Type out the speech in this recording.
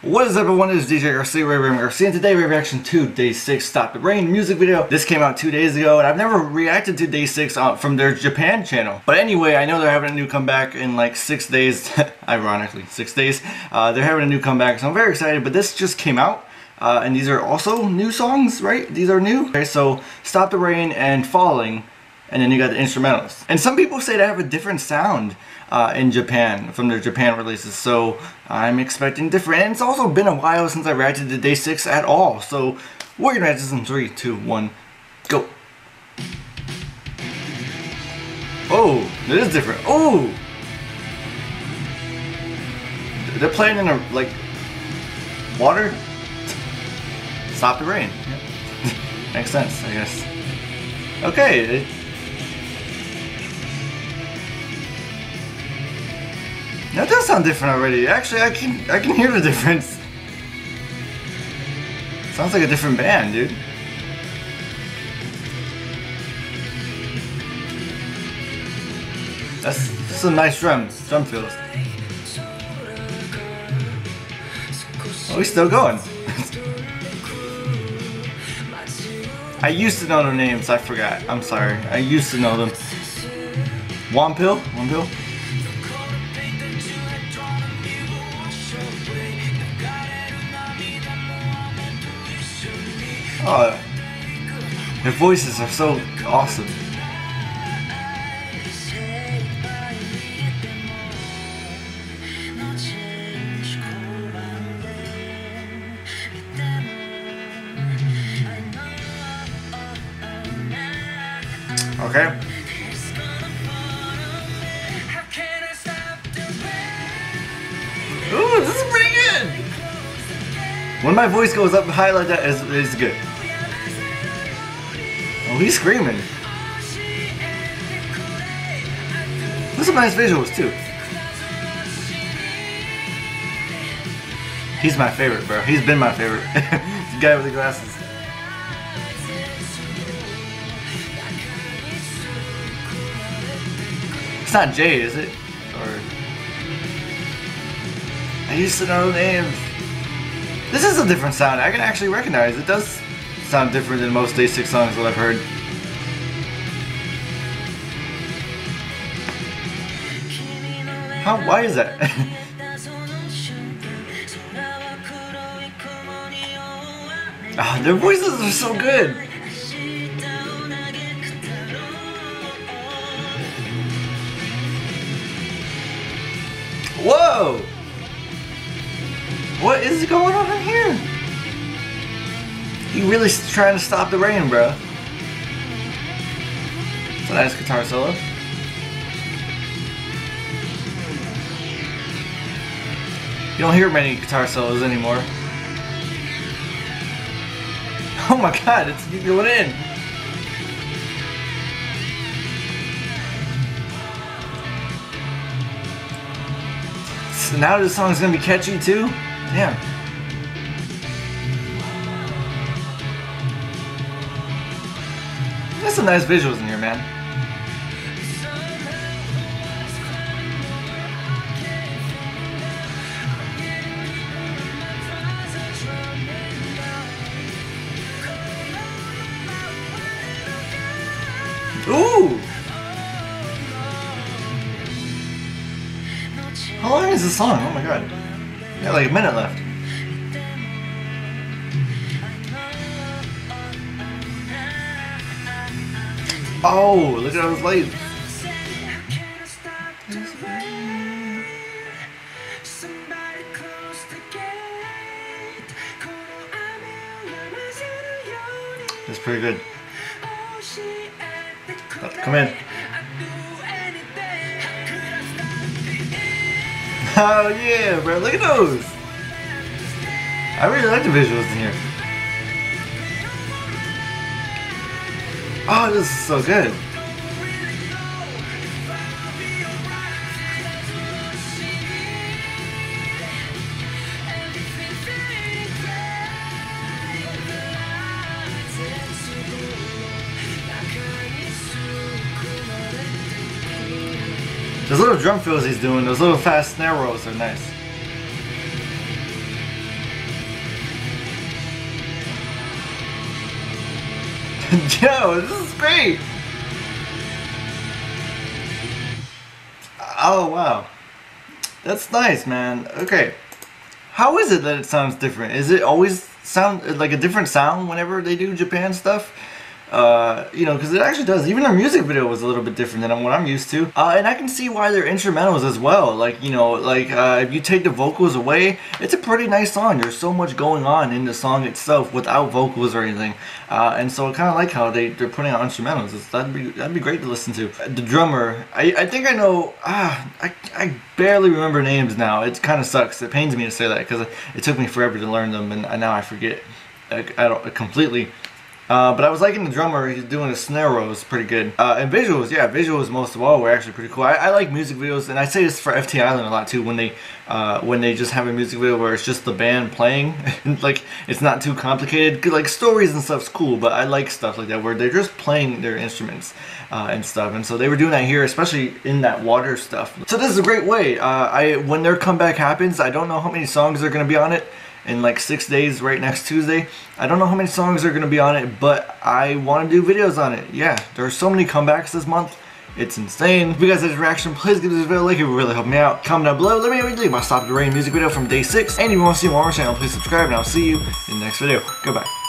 What is up everyone, it is DJ Garcia, Garcia, and today we reaction to Day 6 Stop the Rain music video. This came out 2 days ago, and I've never reacted to Day 6 from their Japan channel. But anyway, I know they're having a new comeback in like 6 days, ironically, 6 days. They're having a new comeback, so I'm very excited, but this just came out. And these are also new songs, right? These are new. Okay, so Stop the Rain and Falling, and then you got the instrumentals. And some people say they have a different sound in Japan from their Japan releases, so I'm expecting different. And it's also been a while since I reacted to Day 6 at all, so we're gonna react to this in 3, 2, 1, go. Oh, it is different. Oh, they're playing in a like water. Stop the Rain. Yeah. Makes sense, I guess. Okay. That does sound different already. Actually, I can hear the difference. Sounds like a different band, dude. That's some nice drum fills. Oh, he's still going. I used to know their names. I forgot. I'm sorry. I used to know them. Wampil? Wampil? Oh, their voices are so awesome. Okay. Ooh, this is pretty good. When my voice goes up high like that, it's good. Oh, he's screaming. There's some nice visuals too. He's my favorite, bro. He's been my favorite. The guy with the glasses. It's not Jay, is it? Or I used to know names. This is a different sound. I can actually recognize. It does sound different than most Day 6 songs that I've heard. Why is that? Ah, their voices are so good. Whoa! What is going on in here? He really trying to stop the rain, bro. It's a nice guitar solo. You don't hear many guitar solos anymore. Oh my god, it's going in. So now this song's gonna be catchy too? Damn. There's some nice visuals in here, man. Ooh! How long is this song? Oh my god. We got like a minute left. Oh, look at those lights. That's pretty good. Come in. Oh yeah, bro, look at those. I really like the visuals in here. Oh, this is so good. Those little drum fills he's doing, those little fast snare rolls are nice. Yo, this is great. Oh wow, that's nice, man. Okay, how is it that it sounds different? Is it always sound like a different sound whenever they do Japan stuff? You know, because it actually does. Even their music video was a little bit different than what I'm used to. And I can see why they're instrumentals as well. Like, you know, like if you take the vocals away, it's a pretty nice song. There's so much going on in the song itself without vocals or anything. And so I kind of like how they're putting out instrumentals. That'd be great to listen to. The drummer, I think I know. I barely remember names now. It kind of sucks. It pains me to say that because it took me forever to learn them, and now I forget completely. But I was liking the drummer. He's doing a snare roll. It's pretty good. And visuals, yeah, visuals most of all were actually pretty cool. I like music videos, and I say this for FT Island a lot too. When they just have a music video where it's just the band playing, like it's not too complicated. Like stories and stuff's cool, but I like stuff like that where they're just playing their instruments and stuff. And so they were doing that here, especially in that water stuff. So this is a great way. When their comeback happens, I don't know how many songs are gonna be on it. In like 6 days, right next Tuesday. I don't know how many songs are going to be on it, but I want to do videos on it. Yeah, there are so many comebacks this month. It's insane. If you guys had a reaction, please give this video a like. It would really help me out. Comment down below. Let me know what you think about Stop the Rain music video from Day 6. And if you want to see more on my channel, please subscribe, and I'll see you in the next video. Goodbye.